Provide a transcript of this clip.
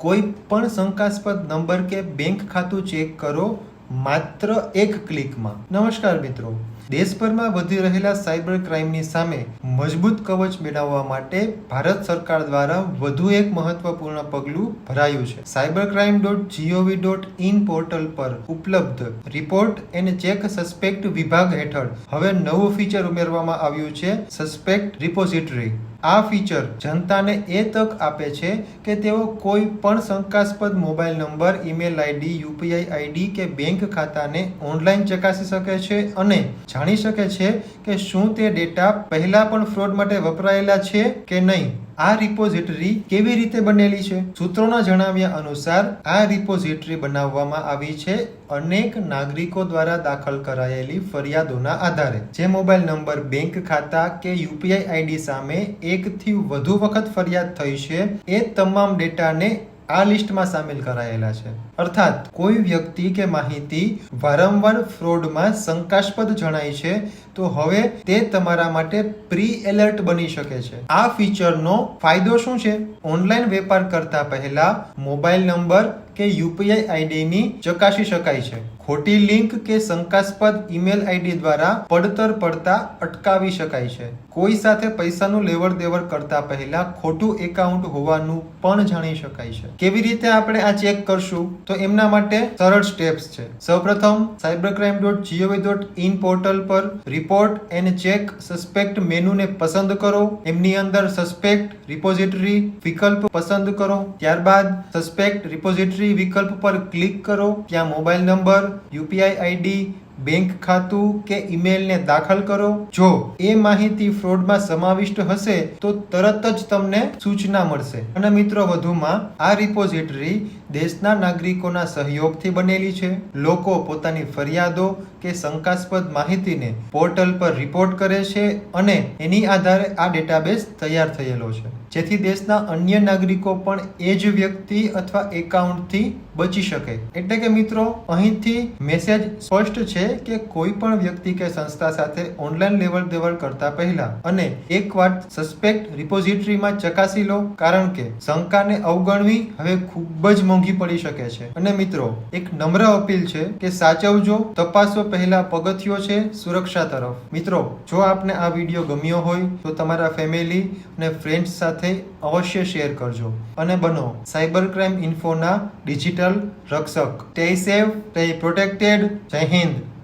કોઈ પણ શંકાસ્પદ નંબર કે બેંક ખાતું ચેક કરો માત્ર એક ક્લિકમાં। નમસ્કાર મિત્રો, દેશભરમાં વધી રહેલા સાયબર ક્રાઇમની સામે મજબૂત કવચ મેળવવા માટે ભારત સરકાર દ્વારા વધુ એક મહત્વપૂર્ણ પગલું ભરાયું છે। cybercrime.gov.in પોર્ટલ પર ઉપલબ્ધ રિપોર્ટ એન્ડ ચેક સસ્પેક્ટ વિભાગ હેઠળ હવે નવું ફીચર ઉમેરવામાં આવ્યું છે, સસ્પેક્ટ રિપોઝિટરી। આ ફીચર જનતાને એ તક આપે છે કે તેઓ કોઈ પણ શંકાસ્પદ mobile number, email ID, UPI ID કે બેંક ખાતાને ઓનલાઈન ચકાસી શકે છે અને જાણી શકે છે કે શું તે ડેટા પહેલા પણ ફ્રોડ માટે વપરાયેલા છે કે નહીં। આ રિપોઝિટરી કેવી રીતે બનેલી છે? સૂત્રોના જણાવ્યા અનુસાર આ રિપોઝિટરી બનાવવામાં આવી છે અનેક નાગરિકો દ્વારા દાખલ કરાયેલી ફરિયાદોના આધારે। જે મોબાઈલ નંબર, બેંક ખાતા કે યુપીઆઈ આઈડી સામે એકથી વધુ વખત ફરિયાદ થઈ છે એ તમામ ડેટાને આ લિસ્ટમાં સામેલ કરાયેલા છે। અર્થાત કોઈ વ્યક્તિ કે માહિતી વારંવાર ફ્રોડમાં શંકાસ્પદ જણાય છે તો હવે તે તમારા માટે પ્રી એલર્ટ બની શકે છે। આ ફીચરનો ફાયદો શું છે? ઓનલાઈન વેપાર કરતા પહેલા મોબાઈલ નંબર કે યુપીઆઈ આઈડીની ચકાસી શકાય છે। ખોટી લિંક કે શંકાસ્પદ ઈમેલ આઈડી દ્વારા પડતર પડતા અટકાવી શકાય છે। કોઈ સાથે પૈસાનું લેવડ દેવડ કરતા પહેલા ખોટું એકાઉન્ટ હોવાનું પણ જાણી શકાય છે। કેવી રીતે આપણે આ ચેક કરશું? તો એમના માટે સરળ સ્ટેપ્સ છે। સૌપ્રથમ cybercrime.gov.in પોર્ટલ પર રિપોર્ટ એન્ડ ચેક સસ્પેક્ટ મેનુને પસંદ કરો। એમની અંદર સસ્પેક્ટ રિપોઝિટરી વિકલ્પ પસંદ કરો। ત્યારબાદ સસ્પેક્ટ રિપોઝિટરી વિકલ્પ પર ક્લિક કરો। ત્યાં mobile number, UPI ID, bank ખાતું કે ઈમેલને દાખલ કરો। જો એ માહિતી ફ્રોડમાં સમાવિષ્ટ હશે તો તરત જ તમને સૂચના મળશે। અને મિત્રો, વધુમાં આ રિપોઝિટરી દેશના નાગરિકોના સહયોગથી બનેલી છે। લોકો પોતાની ફરિયાદો કે શંકાસ્પદ માહિતીને પોર્ટલ પર રિપોર્ટ કરે છે અને એની આધારે આ ડેટાબેઝ તૈયાર થયેલો છે, જેથી દેશના અન્ય નાગરિકો પણ એ જ વ્યક્તિ અથવા એકાઉન્ટથી બચી શકે। એટલે કે મિત્રો, અહીંથી મેસેજ સ્પષ્ટ છે કે કોઈ પણ વ્યક્તિ કે સંસ્થા સાથે ઓનલાઈન લેવડ દેવડ કરતા પહેલા અને એકવાર સસ્પેક્ટ રિપોઝિટરીમાં ચકાસી લો, કારણ કે શંકાને અવગણવી હવે ખૂબ જ મોંઘી પડી શકે છે। અને મિત્રો, એક નમ્ર અપીલ છે કે સાચવજો, તપાસો પહેલા પગથિયો છે સુરક્ષા તરફ। મિત્રો, જો આપને આ વિડીયો ગમ્યો હોય તો તમારા ફેમિલી અને ફ્રેન્ડ્સ સાથે અવશ્ય શેર કરજો અને બનો સાયબર ક્રાઇમ ઇન્ફોના ડિજિટલ રક્ષક। Stay safe, stay protected. જય હિન્દ।